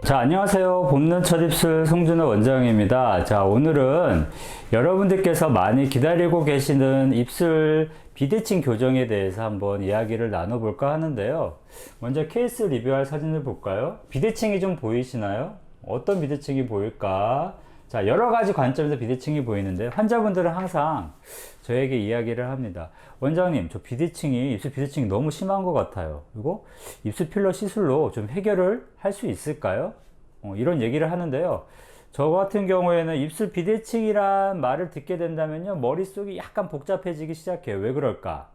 자, 안녕하세요. 봄눈 첫 입술 송준호 원장입니다. 자, 오늘은 여러분들께서 많이 기다리고 계시는 입술 비대칭 교정에 대해서 한번 이야기를 나눠볼까 하는데요. 먼저 케이스 리뷰할 사진을 볼까요? 비대칭이 좀 보이시나요? 어떤 비대칭이 보일까? 자, 여러 가지 관점에서 비대칭이 보이는데 환자분들은 항상 저에게 이야기를 합니다. 원장님, 저 입술 비대칭이 너무 심한 것 같아요. 그리고 입술 필러 시술로 좀 해결을 할 수 있을까요? 이런 얘기를 하는데요. 저 같은 경우에는 입술 비대칭이란 말을 듣게 된다면요, 머릿속이 약간 복잡해지기 시작해요. 왜 그럴까?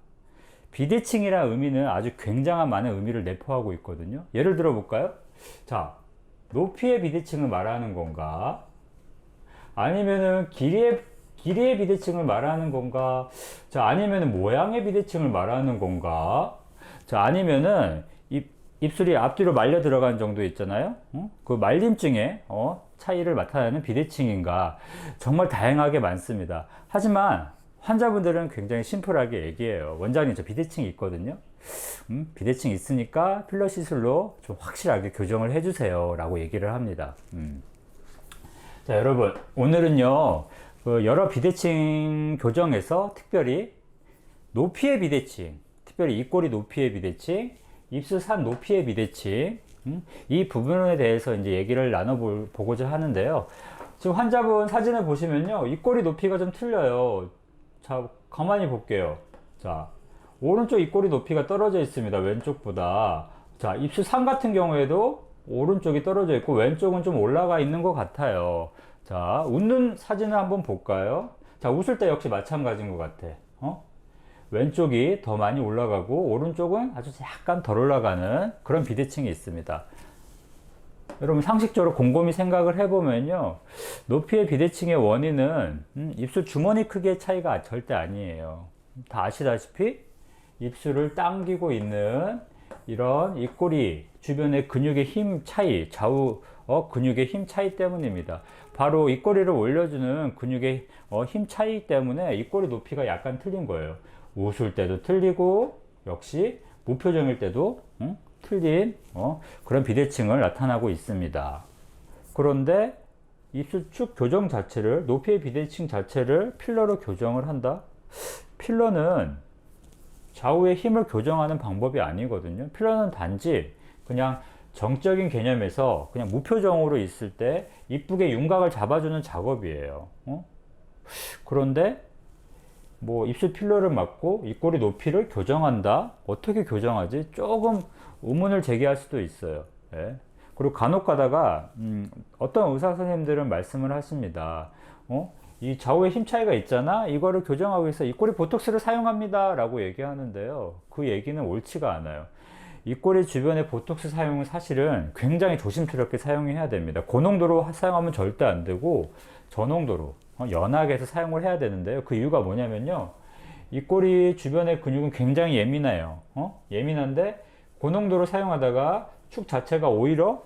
비대칭이란 의미는 아주 굉장한 많은 의미를 내포하고 있거든요. 예를 들어 볼까요? 자, 높이의 비대칭을 말하는 건가? 아니면은 길이의 비대칭을 말하는 건가? 자, 아니면은 모양의 비대칭을 말하는 건가? 자, 아니면은 입술이 앞뒤로 말려 들어간 정도 있잖아요. 그 말림증의 차이를 나타내는 비대칭인가? 정말 다양하게 많습니다. 하지만 환자분들은 굉장히 심플하게 얘기해요. 원장님, 저 비대칭이 있거든요. 비대칭 있으니까 필러 시술로 좀 확실하게 교정을 해주세요 라고 얘기를 합니다. 자, 여러분, 오늘은요, 여러 비대칭 교정에서 특별히 높이의 비대칭, 특별히 입꼬리 높이의 비대칭, 입술 산 높이의 비대칭, 이 부분에 대해서 이제 얘기를 나눠보고자 하는데요. 지금 환자분 사진을 보시면요, 입꼬리 높이가 좀 틀려요. 자, 가만히 볼게요. 자, 오른쪽 입꼬리 높이가 떨어져 있습니다. 왼쪽보다. 자, 입술 산 같은 경우에도 오른쪽이 떨어져 있고 왼쪽은 좀 올라가 있는 것 같아요. 자, 웃는 사진을 한번 볼까요? 자, 웃을 때 역시 마찬가지인 것 같아. 왼쪽이 더 많이 올라가고 오른쪽은 아주 약간 덜 올라가는 그런 비대칭이 있습니다. 여러분 상식적으로 곰곰이 생각을 해보면요, 높이의 비대칭의 원인은 입술 주머니 크기의 차이가 절대 아니에요. 다 아시다시피 입술을 당기고 있는 이런 입꼬리 주변의 근육의 힘 차이, 좌우 근육의 힘 차이 때문입니다. 바로 입꼬리를 올려주는 근육의 힘 차이 때문에 입꼬리 높이가 약간 틀린 거예요. 웃을 때도 틀리고 역시 무표정일 때도 틀린 그런 비대칭을 나타나고 있습니다. 그런데 입술 축 교정 자체를, 높이의 비대칭 자체를 필러로 교정을 한다? 필러는 좌우의 힘을 교정하는 방법이 아니거든요. 필러는 단지 그냥 정적인 개념에서 그냥 무표정으로 있을 때 이쁘게 윤곽을 잡아주는 작업이에요. 그런데 뭐 입술 필러를 맞고 입꼬리 높이를 교정한다? 어떻게 교정하지? 조금 의문을 제기할 수도 있어요. 예. 그리고 간혹 가다가 어떤 의사 선생님들은 말씀을 하십니다. 이 좌우의 힘 차이가 있잖아? 이거를 교정하기 위해서 입꼬리 보톡스를 사용합니다 라고 얘기하는데요, 그 얘기는 옳지가 않아요. 입꼬리 주변의 보톡스 사용은 사실은 굉장히 조심스럽게 사용해야 됩니다. 고농도로 사용하면 절대 안 되고 저농도로 연하게 해서 사용을 해야 되는데요. 그 이유가 뭐냐면요, 입꼬리 주변의 근육은 굉장히 예민해요. 예민한데 고농도로 사용하다가 축 자체가 오히려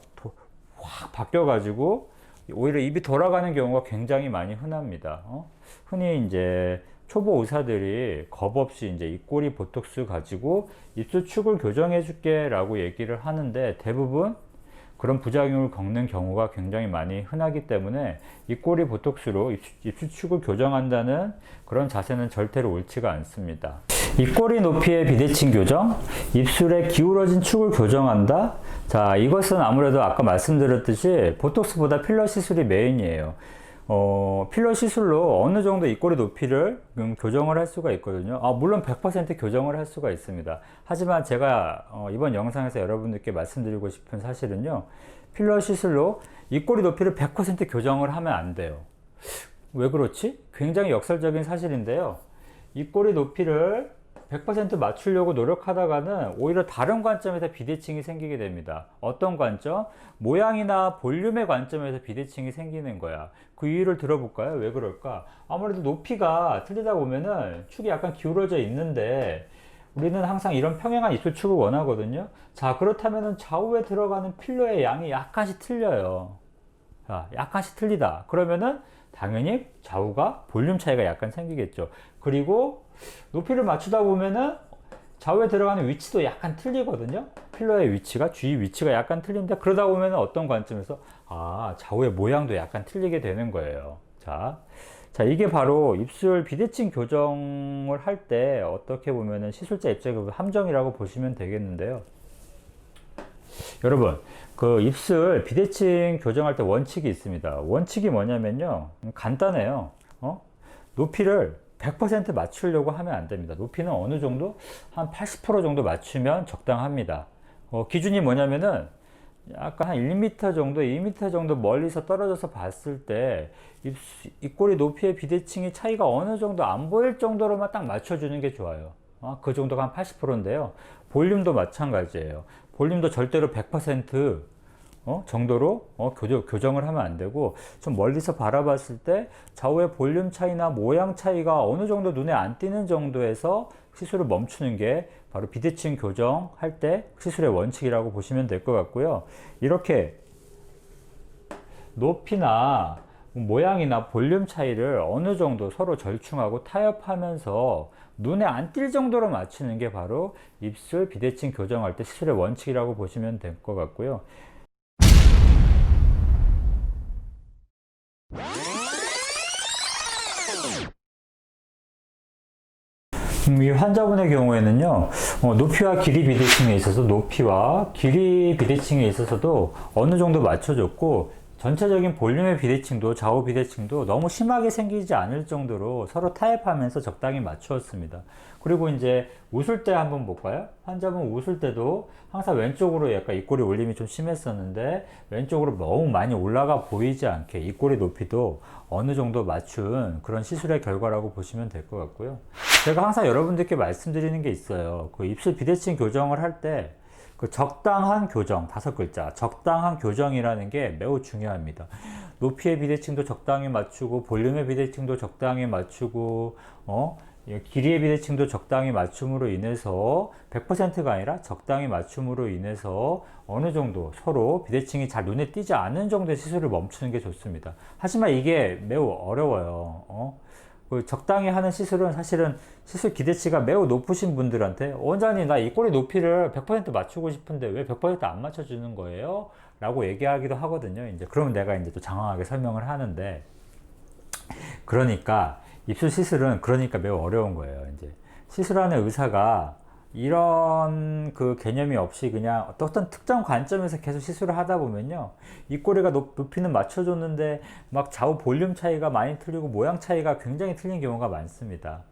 확 바뀌어 가지고 오히려 입이 돌아가는 경우가 굉장히 많이 흔합니다. 흔히 이제 초보 의사들이 겁 없이 이제 입꼬리 보톡스 가지고 입술 축을 교정해 줄게 라고 얘기를 하는데, 대부분 그런 부작용을 겪는 경우가 굉장히 많이 흔하기 때문에 입꼬리 보톡스로 입술 축을 교정한다는 그런 자세는 절대로 옳지가 않습니다. 입꼬리 높이의 비대칭 교정, 입술의 기울어진 축을 교정한다? 자, 이것은 아무래도 아까 말씀드렸듯이 보톡스보다 필러 시술이 메인이에요. 필러 시술로 어느 정도 입꼬리 높이를 교정을 할 수가 있거든요. 물론 100% 교정을 할 수가 있습니다. 하지만 제가 이번 영상에서 여러분들께 말씀드리고 싶은 사실은요, 필러 시술로 입꼬리 높이를 100% 교정을 하면 안 돼요. 왜 그렇지? 굉장히 역설적인 사실인데요, 입꼬리 높이를 100% 맞추려고 노력하다가는 오히려 다른 관점에서 비대칭이 생기게 됩니다. 어떤 관점? 모양이나 볼륨의 관점에서 비대칭이 생기는 거야. 그 이유를 들어볼까요? 왜 그럴까? 아무래도 높이가 틀리다 보면은 축이 약간 기울어져 있는데 우리는 항상 이런 평행한 입술 축을 원하거든요. 자, 그렇다면은 좌우에 들어가는 필러의 양이 약간씩 틀려요. 자, 약간씩 틀리다. 그러면은 당연히 좌우가 볼륨 차이가 약간 생기겠죠. 그리고 높이를 맞추다 보면은 좌우에 들어가는 위치도 약간 틀리거든요. 필러의 위치가, 주위 위치가 약간 틀린데, 그러다 보면 어떤 관점에서 좌우의 모양도 약간 틀리게 되는 거예요. 자, 이게 바로 입술 비대칭 교정을 할 때 어떻게 보면은 시술자 입장의 함정이라고 보시면 되겠는데요. 여러분, 그 입술 비대칭 교정할 때 원칙이 있습니다. 원칙이 뭐냐면요, 간단해요. 높이를 100% 맞추려고 하면 안 됩니다. 높이는 어느 정도 한 80% 정도 맞추면 적당합니다. 기준이 뭐냐면은 약간 한 1m 정도, 2m 정도 멀리서 떨어져서 봤을 때 입꼬리 높이의 비대칭이 차이가 어느 정도 안 보일 정도로만 딱 맞춰주는 게 좋아요. 그 정도가 한 80%인데요. 볼륨도 마찬가지예요. 볼륨도 절대로 100% 정도로 교정을 하면 안 되고, 좀 멀리서 바라봤을 때 좌우의 볼륨 차이나 모양 차이가 어느 정도 눈에 안 띄는 정도에서 시술을 멈추는 게 바로 비대칭 교정할 때 시술의 원칙이라고 보시면 될 것 같고요. 이렇게 높이나 모양이나 볼륨 차이를 어느 정도 서로 절충하고 타협하면서 눈에 안 띌 정도로 맞추는 게 바로 입술 비대칭 교정할 때 시술의 원칙이라고 보시면 될 것 같고요. 이 환자분의 경우에는요, 높이와 길이 비대칭에 있어서 높이와 길이 비대칭에 있어서도 어느 정도 맞춰줬고, 전체적인 볼륨의 비대칭도 좌우 비대칭도 너무 심하게 생기지 않을 정도로 서로 타협하면서 적당히 맞추었습니다. 그리고 이제 웃을 때 한번 볼까요? 환자분 웃을 때도 항상 왼쪽으로 약간 입꼬리 올림이 좀 심했었는데, 왼쪽으로 너무 많이 올라가 보이지 않게 입꼬리 높이도 어느 정도 맞춘 그런 시술의 결과라고 보시면 될 것 같고요. 제가 항상 여러분들께 말씀드리는 게 있어요. 그 입술 비대칭 교정을 할 때 그 적당한 교정, 5글자, 적당한 교정이라는 게 매우 중요합니다. 높이의 비대칭도 적당히 맞추고, 볼륨의 비대칭도 적당히 맞추고, 길이의 비대칭도 적당히 맞춤으로 인해서 100%가 아니라 적당히 맞춤으로 인해서 어느 정도 서로 비대칭이 잘 눈에 띄지 않는 정도의 시술을 멈추는 게 좋습니다. 하지만 이게 매우 어려워요. 그 적당히 하는 시술은 사실은 시술 기대치가 매우 높으신 분들한테, 원장님 나 이 꼬리 높이를 100% 맞추고 싶은데 왜 100%안 맞춰주는 거예요? 라고 얘기하기도 하거든요. 이제 그러면 내가 이제 또 장황하게 설명을 하는데, 그러니까 입술 시술은 그러니까 매우 어려운 거예요. 이제 시술하는 의사가 이런 그 개념이 없이 그냥 어떤 특정 관점에서 계속 시술을 하다 보면요, 입꼬리가 높이는 맞춰줬는데 막 좌우 볼륨 차이가 많이 틀리고 모양 차이가 굉장히 틀린 경우가 많습니다.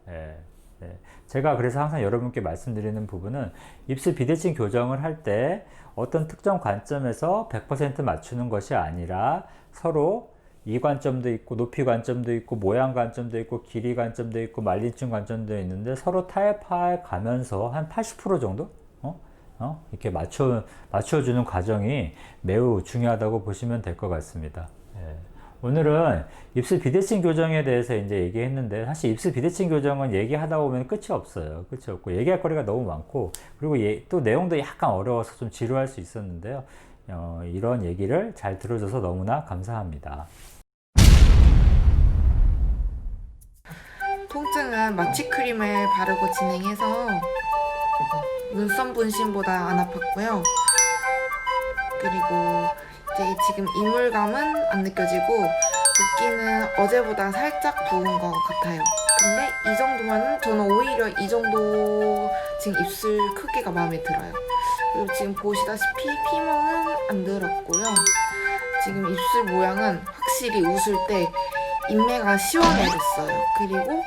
제가 그래서 항상 여러분께 말씀드리는 부분은, 입술 비대칭 교정을 할 때 어떤 특정 관점에서 100% 맞추는 것이 아니라 서로 이 관점도 있고, 높이 관점도 있고, 모양 관점도 있고, 길이 관점도 있고, 말리층 관점도 있는데 서로 타협해 가면서 한 80% 정도? 이렇게 맞춰주는 과정이 매우 중요하다고 보시면 될 것 같습니다. 오늘은 입술 비대칭 교정에 대해서 이제 얘기했는데, 사실 입술 비대칭 교정은 얘기하다 보면 끝이 없어요. 끝이 없고, 얘기할 거리가 너무 많고, 그리고 또 내용도 약간 어려워서 좀 지루할 수 있었는데요. 이런 얘기를 잘 들어줘서 너무나 감사합니다. 통증은 마취 크림을 바르고 진행해서 눈썹 분심보다 안 아팠고요. 그리고 이제 지금 이물감은 안 느껴지고, 붓기는 어제보다 살짝 부은 것 같아요. 근데 이 정도면 저는 오히려 이 정도 지금 입술 크기가 마음에 들어요. 그리고 지금 보시다시피 피멍은 안 들었고요. 지금 입술 모양은 확실히 웃을 때 인매가 시원해졌어요. 그리고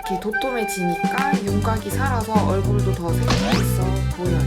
이렇게 도톰해지니까 윤곽이 살아서 얼굴도 더 생기있어 보여요.